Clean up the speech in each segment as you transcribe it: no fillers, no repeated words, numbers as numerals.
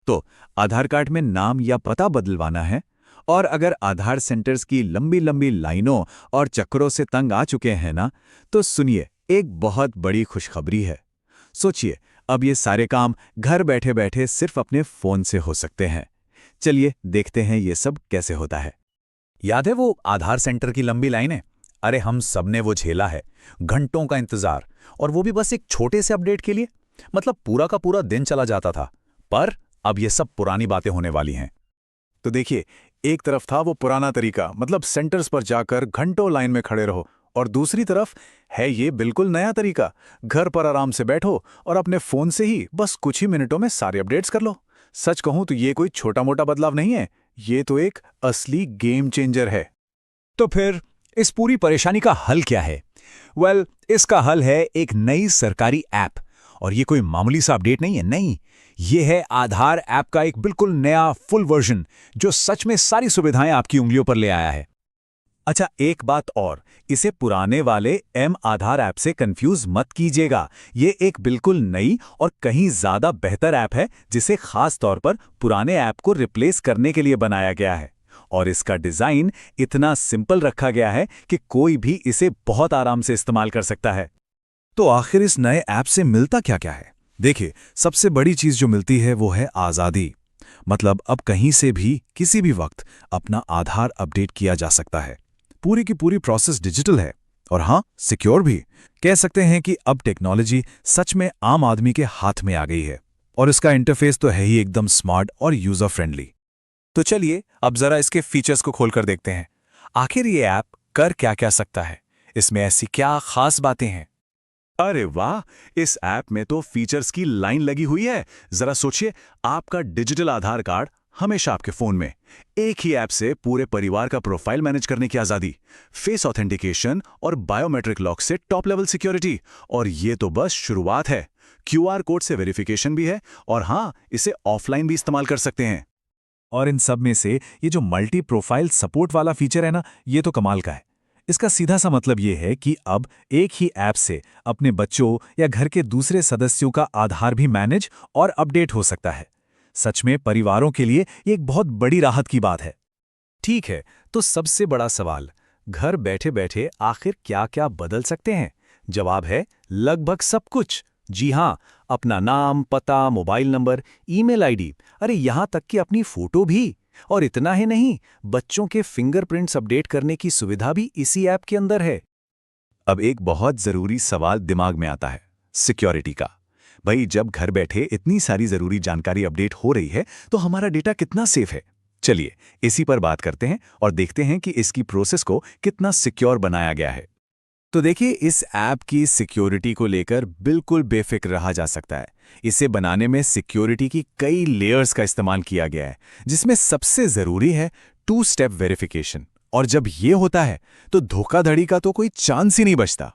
तो आधार कार्ड में नाम या पता बदलवाना है, और अगर आधार सेंटर्स की लंबी लंबी लाइनों और चक्करों से तंग आ चुके हैं ना, तो सुनिए, एक बहुत बड़ी खुशखबरी है। सोचिए, अब ये सारे काम घर बैठे बैठे सिर्फ अपने फोन से हो सकते हैं। चलिए देखते हैं ये सब कैसे होता है। याद है वो आधार सेंटर की लंबी लाइनें? अरे हम सबने वो झेला है, घंटों का इंतजार, और वो भी बस एक छोटे से अपडेट के लिए। मतलब पूरा का पूरा दिन चला जाता था। पर अब ये सब पुरानी बातें होने वाली हैं। तो देखिए, एक तरफ था वो पुराना तरीका, मतलब सेंटर्स पर जाकर घंटों लाइन में खड़े रहो, और दूसरी तरफ है ये बिल्कुल नया तरीका, घर पर आराम से बैठो और अपने फोन से ही बस कुछ ही मिनटों में सारे अपडेट्स कर लो। सच कहूं तो ये कोई छोटा मोटा बदलाव नहीं है, ये तो एक असली गेम चेंजर है। तो फिर इस पूरी परेशानी का हल क्या है? वेल, इसका हल है एक नई सरकारी ऐप। और ये कोई मामूली सा अपडेट नहीं है, नहीं, ये है आधार ऐप का एक बिल्कुल नया फुल वर्जन, जो सच में सारी सुविधाएं आपकी उंगलियों पर ले आया है। अच्छा, एक बात और, इसे पुराने वाले एम आधार ऐप से कंफ्यूज मत कीजिएगा। ये एक बिल्कुल नई और कहीं ज्यादा बेहतर ऐप है, जिसे खास तौर पर पुराने ऐप को रिप्लेस करने के लिए बनाया गया है। और इसका डिजाइन इतना सिंपल रखा गया है कि कोई भी इसे बहुत आराम से इस्तेमाल कर सकता है। तो आखिर इस नए ऐप से मिलता क्या क्या है? देखिए, सबसे बड़ी चीज जो मिलती है वो है आज़ादी। मतलब अब कहीं से भी किसी भी वक्त अपना आधार अपडेट किया जा सकता है। पूरी की पूरी प्रोसेस डिजिटल है, और हाँ, सिक्योर भी। कह सकते हैं कि अब टेक्नोलॉजी सच में आम आदमी के हाथ में आ गई है, और इसका इंटरफेस तो है ही एकदम स्मार्ट और यूजर फ्रेंडली। तो चलिए अब जरा इसके फीचर्स को खोलकर देखते हैं। आखिर ये ऐप कर क्या क्या सकता है, इसमें ऐसी क्या खास बातें हैं? अरे वाह, इस ऐप में तो फीचर्स की लाइन लगी हुई है। जरा सोचिए, आपका डिजिटल आधार कार्ड हमेशा आपके फोन में, एक ही ऐप से पूरे परिवार का प्रोफाइल मैनेज करने की आजादी, फेस ऑथेंटिकेशन और बायोमेट्रिक लॉक से टॉप लेवल सिक्योरिटी। और ये तो बस शुरुआत है, क्यूआर कोड से वेरिफिकेशन भी है, और हाँ, इसे ऑफलाइन भी इस्तेमाल कर सकते हैं। और इन सब में से ये जो मल्टी प्रोफाइल सपोर्ट वाला फीचर है ना, ये तो कमाल का है। इसका सीधा सा मतलब ये है कि अब एक ही ऐप से अपने बच्चों या घर के दूसरे सदस्यों का आधार भी मैनेज और अपडेट हो सकता है। सच में परिवारों के लिए ये एक बहुत बड़ी राहत की बात है। ठीक है, तो सबसे बड़ा सवाल, घर बैठे बैठे आखिर क्या क्या बदल सकते हैं? जवाब है लगभग सब कुछ। जी हाँ, अपना नाम, पता, मोबाइल नंबर, ईमेल आईडी, अरे यहाँ तक कि अपनी फोटो भी। और इतना ही नहीं, बच्चों के फिंगरप्रिंट्स अपडेट करने की सुविधा भी इसी ऐप के अंदर है। अब एक बहुत जरूरी सवाल दिमाग में आता है, सिक्योरिटी का। भाई, जब घर बैठे इतनी सारी जरूरी जानकारी अपडेट हो रही है, तो हमारा डेटा कितना सेफ है? चलिए इसी पर बात करते हैं और देखते हैं कि इसकी प्रोसेस को कितना सिक्योर बनाया गया है। तो देखिए, इस ऐप की सिक्योरिटी को लेकर बिल्कुल बेफिक्र रहा जा सकता है। इसे बनाने में सिक्योरिटी की कई लेयर्स का इस्तेमाल किया गया है, जिसमें सबसे जरूरी है टू स्टेप वेरिफिकेशन। और जब ये होता है तो धोखाधड़ी का तो कोई चांस ही नहीं बचता।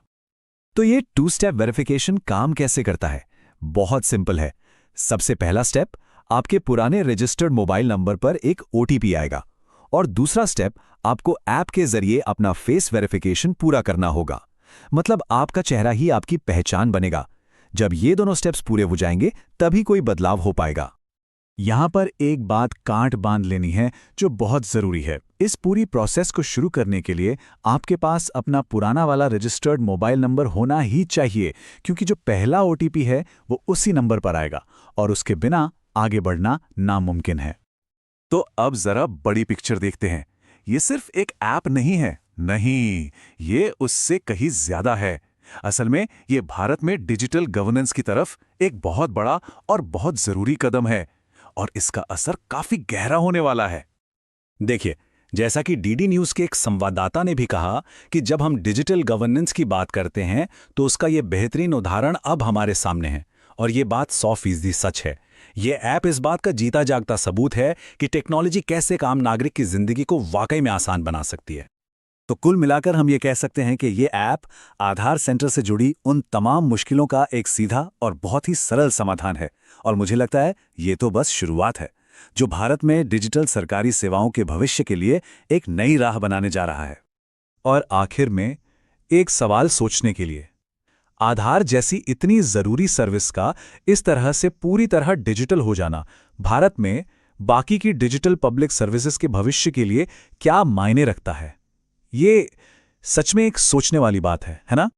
तो ये टू स्टेप वेरिफिकेशन काम कैसे करता है? बहुत सिंपल है। सबसे पहला स्टेप, आपके पुराने रजिस्टर्ड मोबाइल नंबर पर एक ओटीपी आएगा, और दूसरा स्टेप, आपको ऐप के जरिए अपना फेस वेरिफिकेशन पूरा करना होगा। मतलब आपका चेहरा ही आपकी पहचान बनेगा। जब ये दोनों स्टेप्स पूरे हो जाएंगे, तभी कोई बदलाव हो पाएगा। यहां पर एक बात गांठ बांध लेनी है जो बहुत जरूरी है। इस पूरी प्रोसेस को शुरू करने के लिए आपके पास अपना पुराना वाला रजिस्टर्ड मोबाइल नंबर होना ही चाहिए, क्योंकि जो पहला ओटीपी है वो उसी नंबर पर आएगा, और उसके बिना आगे बढ़ना नामुमकिन है। तो अब जरा बड़ी पिक्चर देखते हैं। ये सिर्फ एक ऐप नहीं है, नहीं, ये उससे कहीं ज्यादा है। असल में ये भारत में डिजिटल गवर्नेंस की तरफ एक बहुत बड़ा और बहुत जरूरी कदम है, और इसका असर काफी गहरा होने वाला है। देखिए, जैसा कि डीडी न्यूज़ के एक संवाददाता ने भी कहा कि जब हम डिजिटल गवर्नेंस की बात करते हैं, तो उसका ये बेहतरीन उदाहरण अब हमारे सामने है, और ये बात 100% सच है। ये ऐप इस बात का जीता जागता सबूत है कि टेक्नोलॉजी कैसे एक आम नागरिक की जिंदगी को वाकई में आसान बना सकती है। तो कुल मिलाकर हम ये कह सकते हैं कि ये ऐप आधार सेंटर से जुड़ी उन तमाम मुश्किलों का एक सीधा और बहुत ही सरल समाधान है, और मुझे लगता है ये तो बस शुरुआत है, जो भारत में डिजिटल सरकारी सेवाओं के भविष्य के लिए एक नई राह बनाने जा रहा है। और आखिर में एक सवाल सोचने के लिए, आधार जैसी इतनी जरूरी सर्विस का इस तरह से पूरी तरह डिजिटल हो जाना भारत में बाकी की डिजिटल पब्लिक सर्विसेज के भविष्य के लिए क्या मायने रखता है? ये सच में एक सोचने वाली बात है ना?